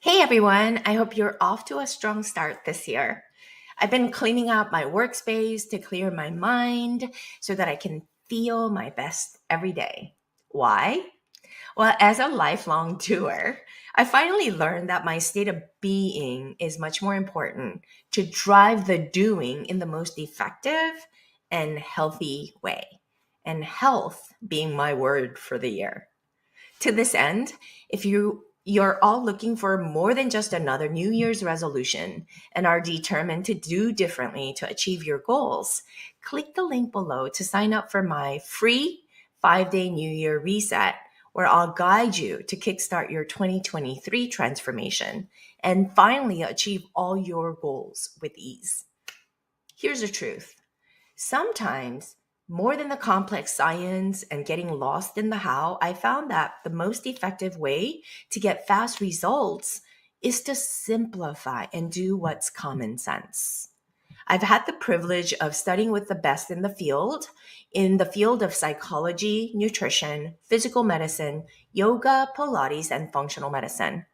Hey everyone, I hope you're off to a strong start this year. I've been cleaning out my workspace to clear my mind so that I can feel my best every day. Why? Well, as a lifelong doer, I finally learned that my state of being is much more important to drive the doing in the most effective and healthy way. And health being my word for the year. To this end, if you're all looking for more than just another New Year's resolution and are determined to do differently to achieve your goals, click the link below to sign up for my free 5-day New Year reset where I'll guide you to kickstart your 2023 transformation and finally achieve all your goals with ease. Here's the truth. Sometimes, more than the complex science and getting lost in the how, I found that the most effective way to get fast results is to simplify and do what's common sense. I've had the privilege of studying with the best in the field of psychology, nutrition, physical medicine, yoga, Pilates, and functional medicine.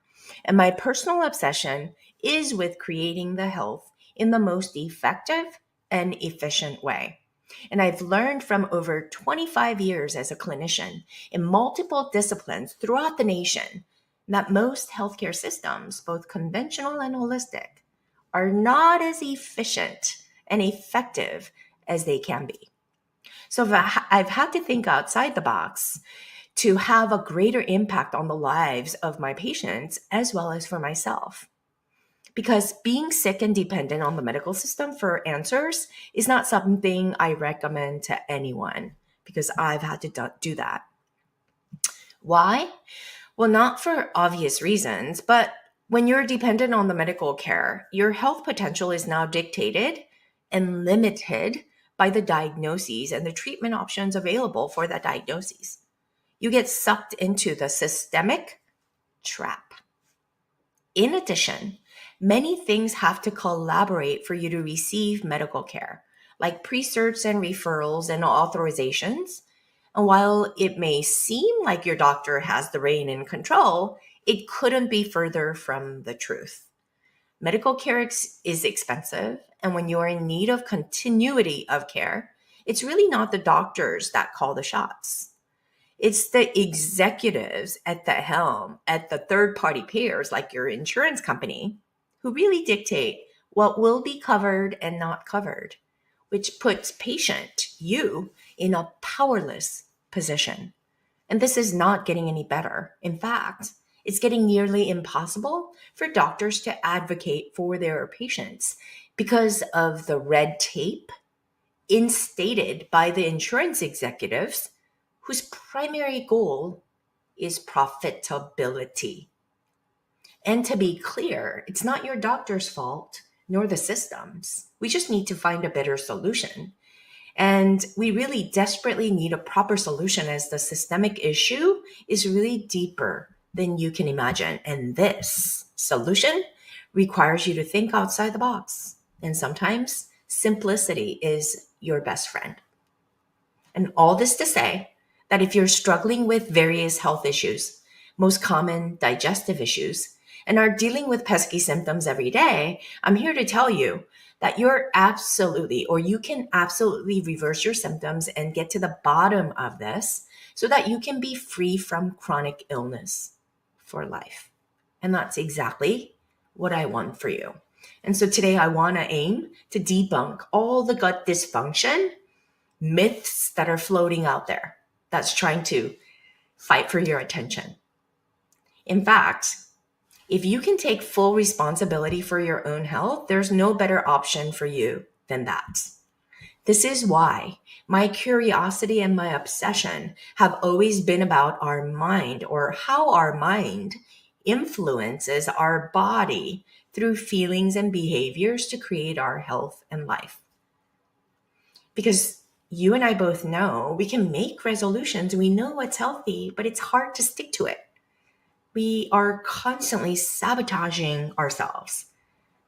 And my personal obsession is with creating the health in the most effective and efficient way. And I've learned from over 25 years as a clinician in multiple disciplines throughout the nation that most healthcare systems, both conventional and holistic, are not as efficient and effective as they can be. So I've had to think outside the box to have a greater impact on the lives of my patients as well as for myself. Because being sick and dependent on the medical system for answers is not something I recommend to anyone because I've had to do that. Why? Well, not for obvious reasons, but when you're dependent on the medical care, your health potential is now dictated and limited by the diagnoses and the treatment options available for that diagnoses. You get sucked into the systemic trap. In addition, many things have to collaborate for you to receive medical care, like pre-certs and referrals and authorizations. And while it may seem like your doctor has the rein and control, it couldn't be further from the truth. Medical care is expensive, and when you're in need of continuity of care, it's really not the doctors that call the shots. It's the executives at the helm, at the third party payers like your insurance company, who really dictate what will be covered and not covered, which puts patient, you, in a powerless position. And this is not getting any better. In fact, it's getting nearly impossible for doctors to advocate for their patients because of the red tape instated by the insurance executives whose primary goal is profitability. And to be clear, it's not your doctor's fault nor the system's. We just need to find a better solution. And we really desperately need a proper solution as the systemic issue is really deeper than you can imagine. And this solution requires you to think outside the box. And sometimes simplicity is your best friend. And all this to say that if you're struggling with various health issues, most common digestive issues, and are dealing with pesky symptoms every day, I'm here to tell you that you can absolutely reverse your symptoms and get to the bottom of this so that you can be free from chronic illness for life. And that's exactly what I want for you. And so today I want to aim to debunk all the gut dysfunction myths that are floating out there that's trying to fight for your attention. In fact, if you can take full responsibility for your own health, there's no better option for you than that. This is why my curiosity and my obsession have always been about our mind or how our mind influences our body through feelings and behaviors to create our health and life. Because you and I both know we can make resolutions, we know what's healthy, but it's hard to stick to it. We are constantly sabotaging ourselves,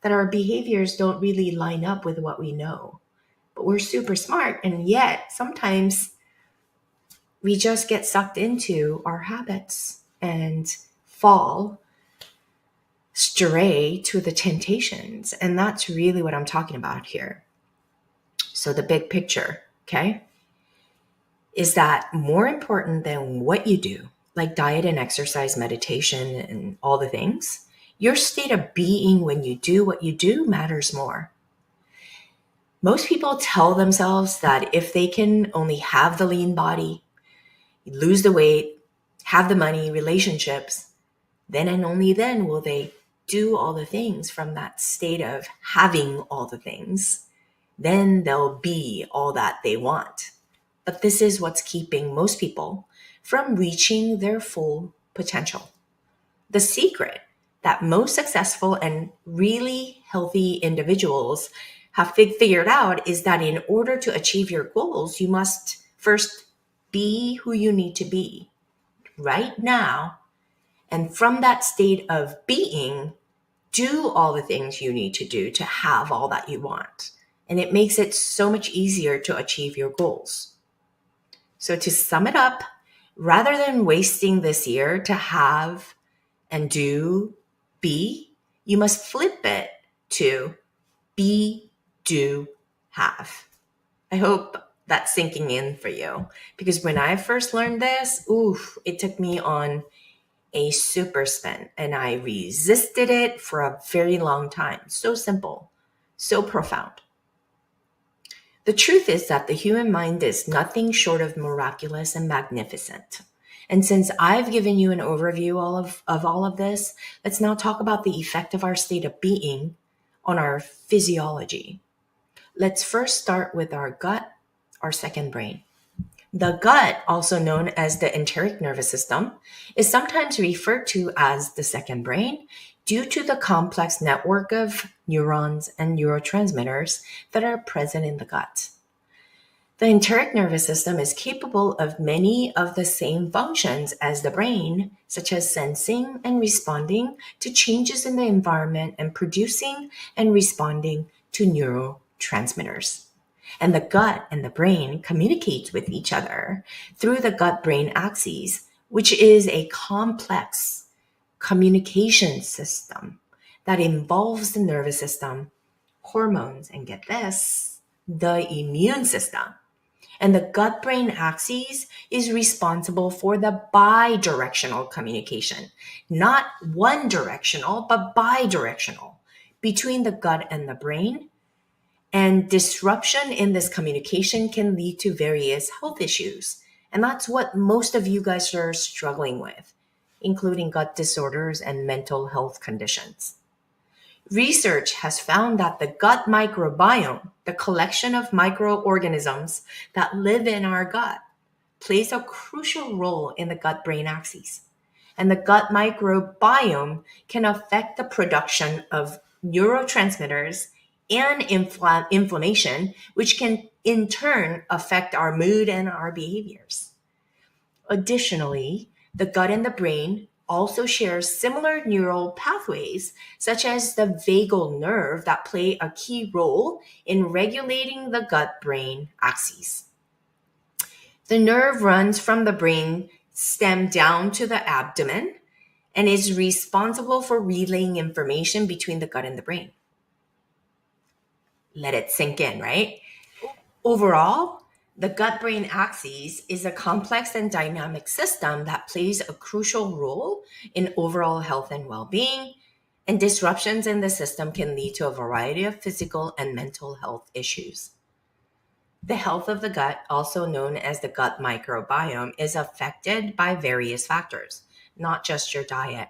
that our behaviors don't really line up with what we know. But we're super smart, and yet sometimes we just get sucked into our habits and fall stray to the temptations. And that's really what I'm talking about here. So the big picture, okay, is that more important than what you do, like diet and exercise, meditation, and all the things, your state of being when you do what you do matters more. Most people tell themselves that if they can only have the lean body, lose the weight, have the money, relationships, then and only then will they do all the things from that state of having all the things. Then they'll be all that they want. But this is what's keeping most people from reaching their full potential. The secret that most successful and really healthy individuals have figured out is that in order to achieve your goals, you must first be who you need to be right now. And from that state of being, do all the things you need to do to have all that you want. And it makes it so much easier to achieve your goals. So to sum it up, rather than wasting this year to have and do, be, you must flip it to be, do, have. I hope that's sinking in for you, because when I first learned this, it took me on a super spin and I resisted it for a very long time. So simple, so profound. The truth is that the human mind is nothing short of miraculous and magnificent. And since I've given you an overview of all of this, let's now talk about the effect of our state of being on our physiology. Let's first start with our gut, our second brain. The gut, also known as the enteric nervous system, is sometimes referred to as the second brain due to the complex network of neurons and neurotransmitters that are present in the gut. The enteric nervous system is capable of many of the same functions as the brain, such as sensing and responding to changes in the environment and producing and responding to neurotransmitters. And the gut and the brain communicate with each other through the gut-brain axis, which is a complex communication system that involves the nervous system, hormones, and get this, the immune system. And the gut-brain axis is responsible for the bi-directional communication, not one directional, but bi-directional between the gut and the brain. And disruption in this communication can lead to various health issues. And that's what most of you guys are struggling with, including gut disorders and mental health conditions. Research has found that the gut microbiome, the collection of microorganisms that live in our gut, plays a crucial role in the gut-brain axis. And the gut microbiome can affect the production of neurotransmitters and inflammation, which can in turn affect our mood and our behaviors. Additionally, the gut and the brain also share similar neural pathways, such as the vagal nerve, that play a key role in regulating the gut-brain axis. The nerve runs from the brain stem down to the abdomen and is responsible for relaying information between the gut and the brain. Let it sink in, right? Overall, the gut-brain axis is a complex and dynamic system that plays a crucial role in overall health and well-being, and disruptions in the system can lead to a variety of physical and mental health issues. The health of the gut, also known as the gut microbiome, is affected by various factors, not just your diet.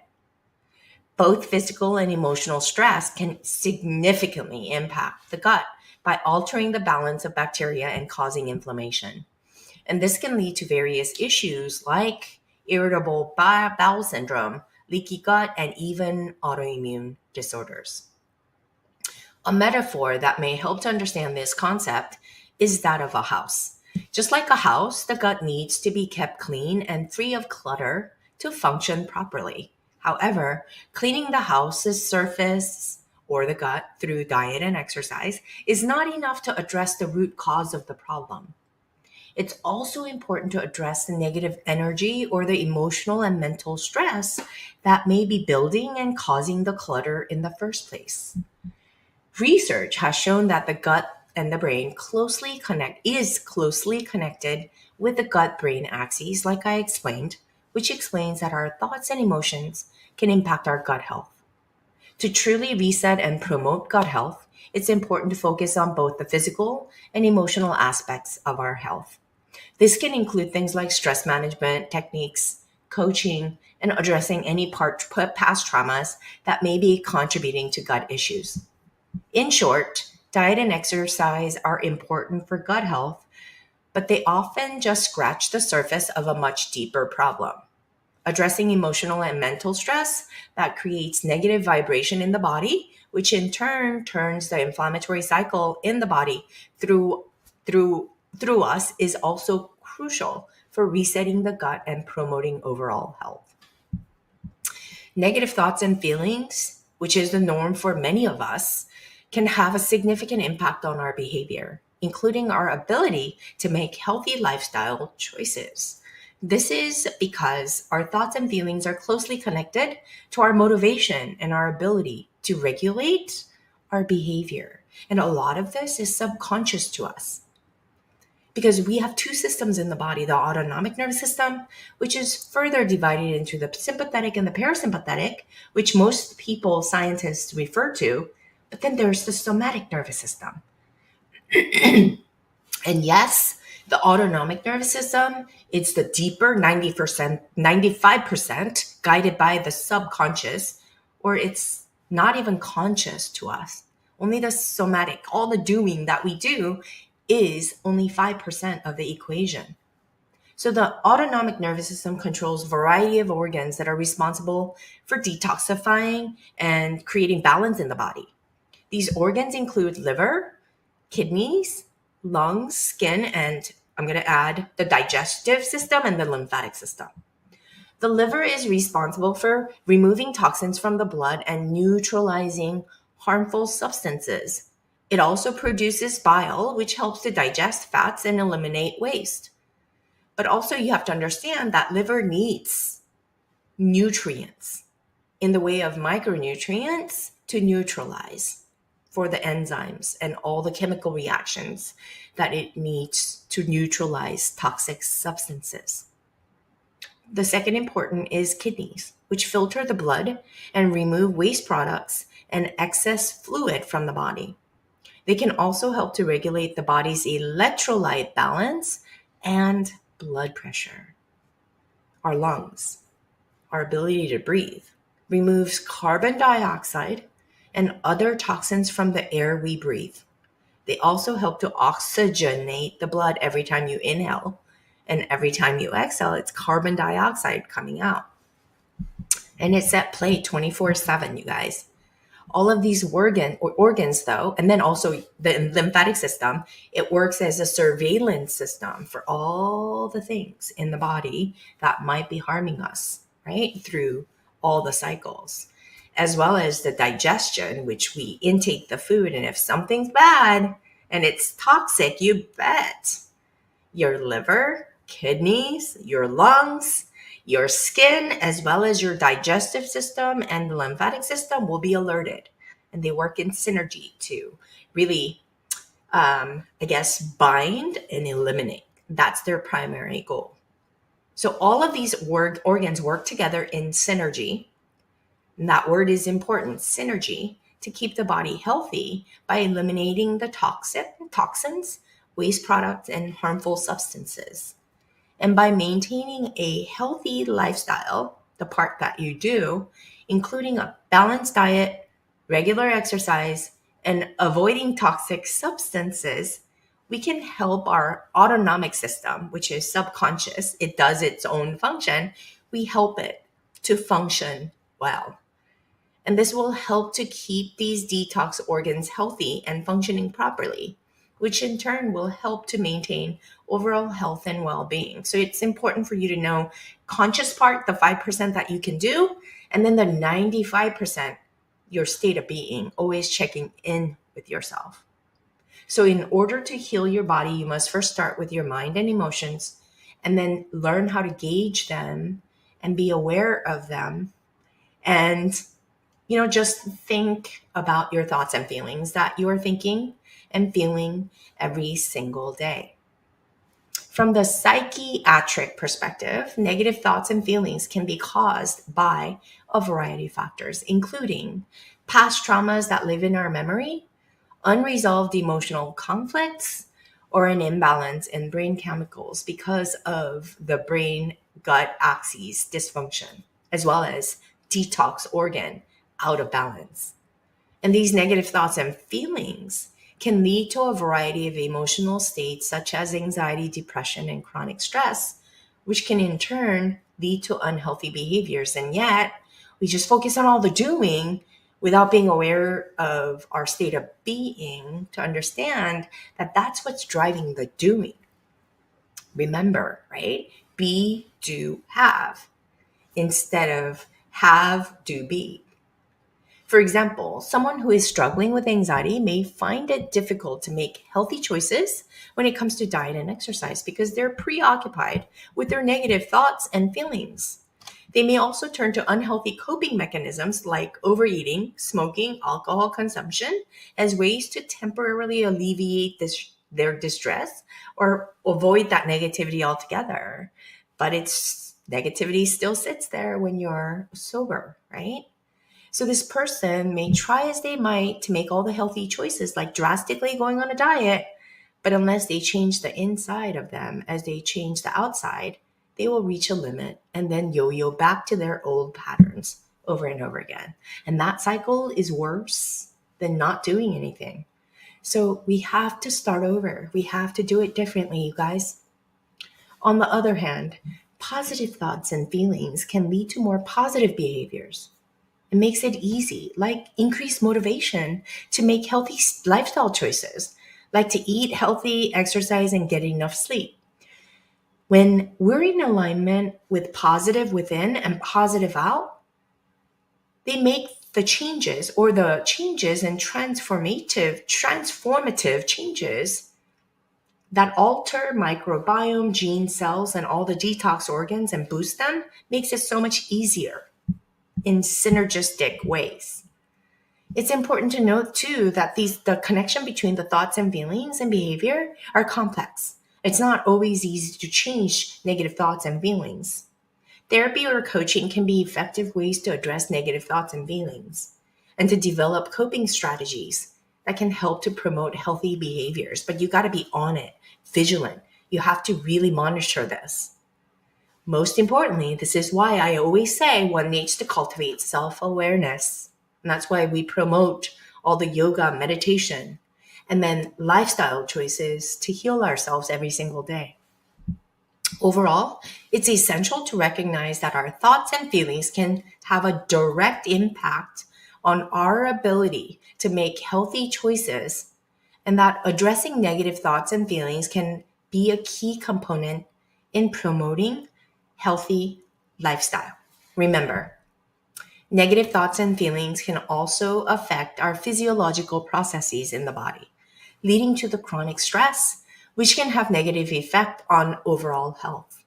Both physical and emotional stress can significantly impact the gut by altering the balance of bacteria and causing inflammation. And this can lead to various issues like irritable bowel syndrome, leaky gut, and even autoimmune disorders. A metaphor that may help to understand this concept is that of a house. Just like a house, the gut needs to be kept clean and free of clutter to function properly. However, cleaning the house's surface or the gut through diet and exercise is not enough to address the root cause of the problem. It's also important to address the negative energy or the emotional and mental stress that may be building and causing the clutter in the first place. Research has shown that the gut and the brain is closely connected with the gut brain axis, like I explained, which explains that our thoughts and emotions can impact our gut health. To truly reset and promote gut health, it's important to focus on both the physical and emotional aspects of our health. This can include things like stress management techniques, coaching, and addressing any past traumas that may be contributing to gut issues. In short, diet and exercise are important for gut health, but they often just scratch the surface of a much deeper problem. Addressing emotional and mental stress that creates negative vibration in the body, which in turn turns the inflammatory cycle in the body through through through us, is also crucial for resetting the gut and promoting overall health. Negative thoughts and feelings, which is the norm for many of us, can have a significant impact on our behavior, including our ability to make healthy lifestyle choices. This is because our thoughts and feelings are closely connected to our motivation and our ability to regulate our behavior. And a lot of this is subconscious to us because we have two systems in the body: the autonomic nervous system, which is further divided into the sympathetic and the parasympathetic, which most people, scientists, refer to. But then there's the somatic nervous system. And yes, the autonomic nervous system, it's the deeper 90%, 95% guided by the subconscious, or it's not even conscious to us. Only the somatic, all the doing that we do, is only 5% of the equation. So the autonomic nervous system controls a variety of organs that are responsible for detoxifying and creating balance in the body. These organs include liver, kidneys, lungs, skin, and I'm going to add the digestive system and the lymphatic system. The liver is responsible for removing toxins from the blood and neutralizing harmful substances. It also produces bile, which helps to digest fats and eliminate waste. But also, you have to understand that liver needs nutrients in the way of micronutrients to neutralize for the enzymes and all the chemical reactions that it needs to neutralize toxic substances. The second important is kidneys, which filter the blood and remove waste products and excess fluid from the body. They can also help to regulate the body's electrolyte balance and blood pressure. Our lungs, our ability to breathe, removes carbon dioxide and other toxins from the air we breathe. They also help to oxygenate the blood every time you inhale, and every time you exhale, it's carbon dioxide coming out. And it's at play 24/7, you guys. All of these organs, though, and then also the lymphatic system, it works as a surveillance system for all the things in the body that might be harming us, right? Through all the cycles, as well as the digestion, which we intake the food. And if something's bad and it's toxic, you bet your liver, kidneys, your lungs, your skin, as well as your digestive system and the lymphatic system will be alerted. And they work in synergy to really, bind and eliminate. That's their primary goal. So all of these organs work together in synergy. And that word is important, synergy, to keep the body healthy by eliminating the toxins, waste products, and harmful substances. And by maintaining a healthy lifestyle, the part that you do, including a balanced diet, regular exercise, and avoiding toxic substances, we can help our autonomic system, which is subconscious. It does its own function. We help it to function well. And this will help to keep these detox organs healthy and functioning properly, which in turn will help to maintain overall health and well-being. So it's important for you to know conscious part, the 5% that you can do, and then the 95%, your state of being, always checking in with yourself. So, in order to heal your body, you must first start with your mind and emotions and then learn how to gauge them and be aware of them. And, just think about your thoughts and feelings that you are thinking and feeling every single day. From the psychiatric perspective, negative thoughts and feelings can be caused by a variety of factors, including past traumas that live in our memory, unresolved emotional conflicts, or an imbalance in brain chemicals because of the brain gut axis dysfunction, as well as detox organ out of balance. And these negative thoughts and feelings can lead to a variety of emotional states such as anxiety, depression, and chronic stress, which can in turn lead to unhealthy behaviors. And yet, we just focus on all the doing without being aware of our state of being to understand that that's what's driving the doing. Remember, right? Be, do, have instead of have, do, be. For example, someone who is struggling with anxiety may find it difficult to make healthy choices when it comes to diet and exercise because they're preoccupied with their negative thoughts and feelings. They may also turn to unhealthy coping mechanisms like overeating, smoking, alcohol consumption as ways to temporarily alleviate their distress or avoid that negativity altogether. But negativity still sits there when you're sober, right? So this person may try as they might to make all the healthy choices, like drastically going on a diet, but unless they change the inside of them as they change the outside, they will reach a limit and then yo-yo back to their old patterns over and over again. And that cycle is worse than not doing anything. So we have to start over. We have to do it differently, you guys. On the other hand, positive thoughts and feelings can lead to more positive behaviors. It makes it easy, like increased motivation to make healthy lifestyle choices, like to eat healthy, exercise, and get enough sleep. When we're in alignment with positive within and positive out, they make the changes and transformative changes that alter microbiome, gene cells, and all the detox organs and boost them makes it so much easier in synergistic ways. It's important to note too that the connection between the thoughts and feelings and behavior are complex. It's not always easy to change negative thoughts and feelings. Therapy or coaching can be effective ways to address negative thoughts and feelings and to develop coping strategies that can help to promote healthy behaviors. But you got to be on it, vigilant. You have to really monitor this. Most importantly, this is why I always say one needs to cultivate self-awareness. And that's why we promote all the yoga, meditation, and then lifestyle choices to heal ourselves every single day. Overall, it's essential to recognize that our thoughts and feelings can have a direct impact on our ability to make healthy choices, and that addressing negative thoughts and feelings can be a key component in promoting healthy lifestyle. Remember, negative thoughts and feelings can also affect our physiological processes in the body, leading to the chronic stress, which can have negative effect on overall health.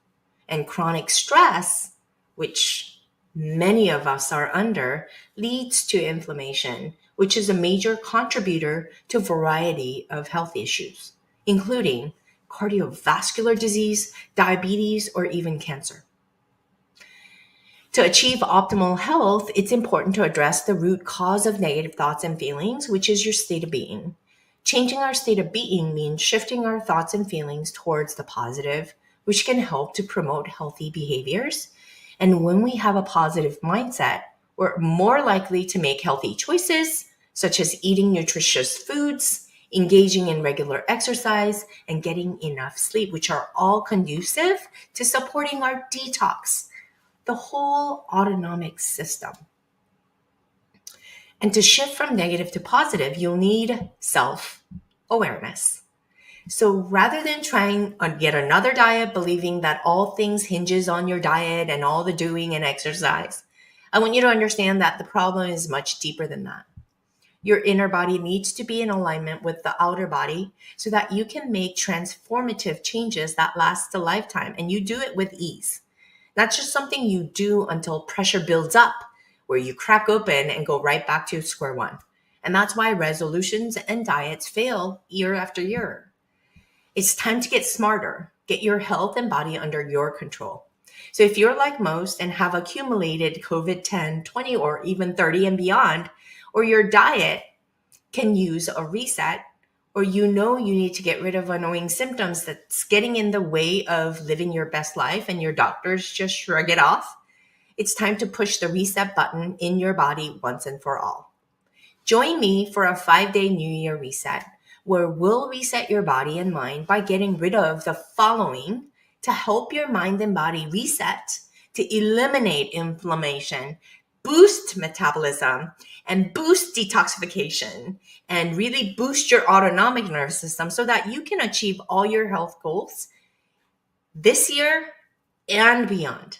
And chronic stress, which many of us are under, leads to inflammation, which is a major contributor to a variety of health issues, including cardiovascular disease, diabetes, or even cancer. To achieve optimal health, it's important to address the root cause of negative thoughts and feelings, which is your state of being. Changing our state of being means shifting our thoughts and feelings towards the positive, which can help to promote healthy behaviors. And when we have a positive mindset, we're more likely to make healthy choices, such as eating nutritious foods, engaging in regular exercise, and getting enough sleep, which are all conducive to supporting our detox, the whole autonomic system. And to shift from negative to positive, you'll need self-awareness. So rather than trying on yet another diet, believing that all things hinges on your diet and all the doing and exercise, I want you to understand that the problem is much deeper than that. Your inner body needs to be in alignment with the outer body so that you can make transformative changes that last a lifetime, and you do it with ease. That's just something you do until pressure builds up, where you crack open and go right back to square one. And that's why resolutions and diets fail year after year. It's time to get smarter, get your health and body under your control. So if you're like most and have accumulated COVID 10, 20, or even 30 and beyond, or your diet can use a reset, or you need to get rid of annoying symptoms that's getting in the way of living your best life and your doctors just shrug it off, it's time to push the reset button in your body once and for all. Join me for a 5-day New Year reset where we'll reset your body and mind by getting rid of the following to help your mind and body reset, to eliminate inflammation, boost metabolism, and boost detoxification, and really boost your autonomic nervous system so that you can achieve all your health goals this year and beyond.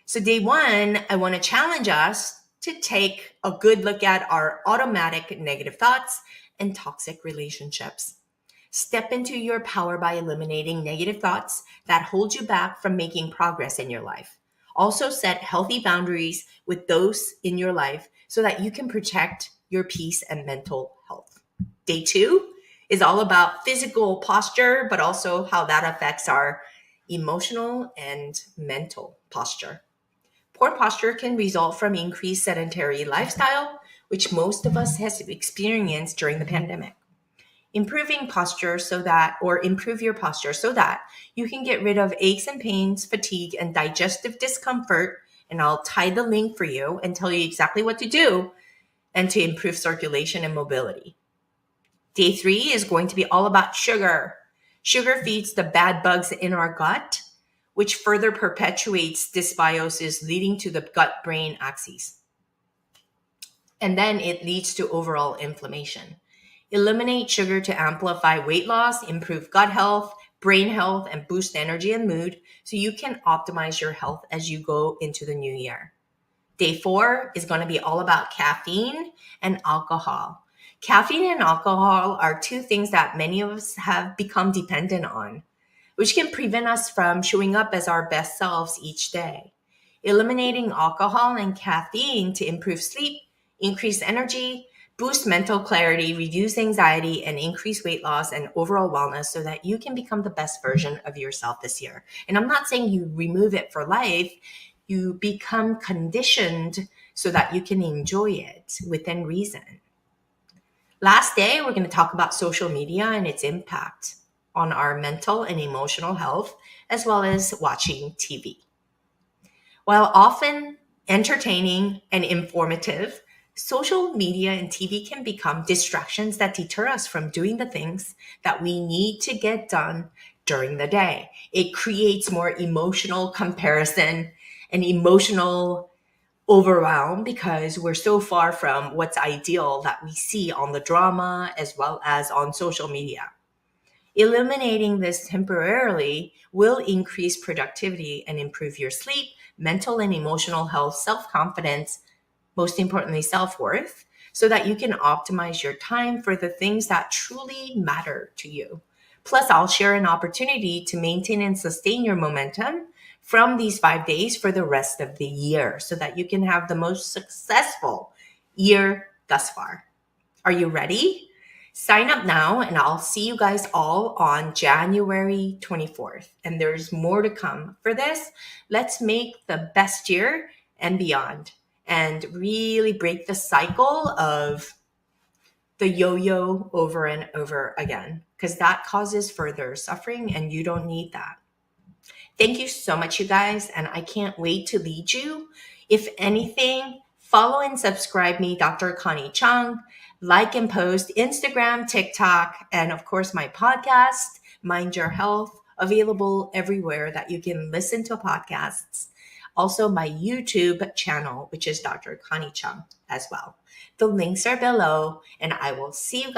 So day one, I want to challenge us to take a good look at our automatic negative thoughts and toxic relationships. Step into your power by eliminating negative thoughts that hold you back from making progress in your life. Also set healthy boundaries with those in your life so that you can protect your peace and mental health. Day two is all about physical posture, but also how that affects our emotional and mental posture. Poor posture can result from increased sedentary lifestyle, which most of us has experienced during the pandemic. Improve your posture so that you can get rid of aches and pains, fatigue, and digestive discomfort. And I'll tie the link for you and tell you exactly what to do and to improve circulation and mobility. Day three is going to be all about sugar. Sugar feeds the bad bugs in our gut, which further perpetuates dysbiosis, leading to the gut-brain axis. And then it leads to overall inflammation. Eliminate sugar to amplify weight loss, improve gut health, brain health, and boost energy and mood so you can optimize your health as you go into the new year. Day four is going to be all about caffeine and alcohol. Caffeine and alcohol are two things that many of us have become dependent on, which can prevent us from showing up as our best selves each day. Eliminating alcohol and caffeine to improve sleep, increase energy, boost mental clarity, reduce anxiety, and increase weight loss and overall wellness so that you can become the best version of yourself this year. And I'm not saying you remove it for life. You become conditioned so that you can enjoy it within reason. Last day, we're going to talk about social media and its impact on our mental and emotional health, as well as watching TV. While often entertaining and informative, social media and TV can become distractions that deter us from doing the things that we need to get done during the day. It creates more emotional comparison and emotional overwhelm because we're so far from what's ideal that we see on the drama as well as on social media. Eliminating this temporarily will increase productivity and improve your sleep, mental and emotional health, self-confidence, most importantly, self-worth, so that you can optimize your time for the things that truly matter to you. Plus, I'll share an opportunity to maintain and sustain your momentum from these 5 days for the rest of the year so that you can have the most successful year thus far. Are you ready? Sign up now and I'll see you guys all on January 24th. And there's more to come for this. Let's make the best year and beyond and really break the cycle of the yo-yo over and over again, because that causes further suffering and you don't need that. Thank you so much, you guys, and I can't wait to lead you. If anything, follow and subscribe me, Dr. Connie Chung. Like and post Instagram, TikTok, and of course my podcast, Mind Your Health, available everywhere that you can listen to podcasts. Also my YouTube channel, which is Dr. Connie Chung as well. The links are below, and I will see you guys